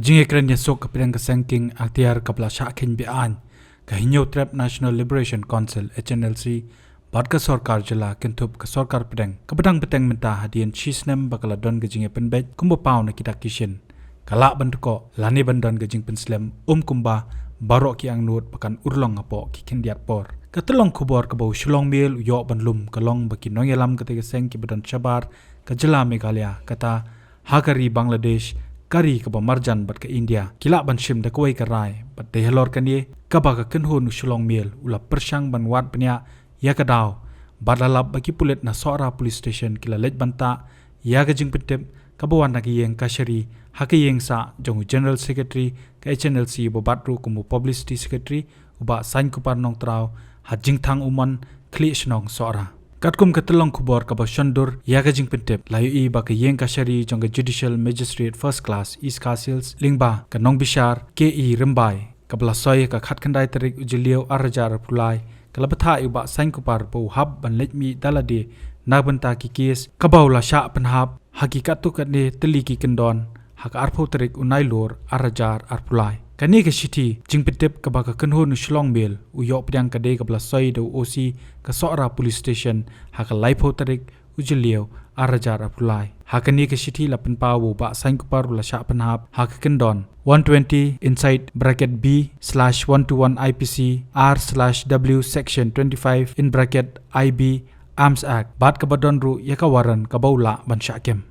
jingïakren ïasuk ïohpdiang sengking Atiar kapla shakin bian kahinyo trap National Liberation Council HNLC bad ka sorkar jala kentup ka sorkar pedang kabedang peteng mentah hadian chisnem bakala don gajing penbej kumbo pau na kita kishin kala dkoh lani bandon gajing penslem kumba barok ki ang nut pakan urlong apo ki kendiat por katelong kubor ka bau Shillong Mail uyok banlum kalong baki Nongïalam ketiga seng ki badan Shabar ka jala Meghalaya kata hakari Bangladesh kari ka marjan bat ka India kila ban shim da koi ka rai bat de helor kan ye ka ba ka kenhun Shillong Mail ula persyang ban wat penya ya ka daw badalap baki pulet na sora police station kila lej banta ya ka jing petep ka bawan na ki Ïingkashari haki sa jong general secretary ka HNLC bo batru kumu publicity secretary uba sain kupar nong trao ha jing thang uman kli shnong sora katkum katelong kubor ka ba shandur ya ka jing pentep layu I ba ka Ïingkashari jong judicial magistrate first class East Castles lingba ka nong bishar KE rembai ka bla soy ka khat khandai tarik ujilio arajar pulai kala batha uba sain kupar bo hab ban lejmi dalade nabanta ki case ka baula sha penhab hakikat tu katne teli ki kendon hak arpho tarik unai lor arajar arpulai kani ke shithi jingpetep ka ba ka kenhun Shillong Mail ïohpdiang ka de ka bla soy do OC ka sora police station hak laipho tarik ujilio arajar arpulai hakani ke shithi la penpawo ba sain kupar la sha penhab hak kendon 120 inside bracket B/121 IPC R/W section 25 in bracket IB Arms Act bat ka badon ru yaka waran ka baula ban syakem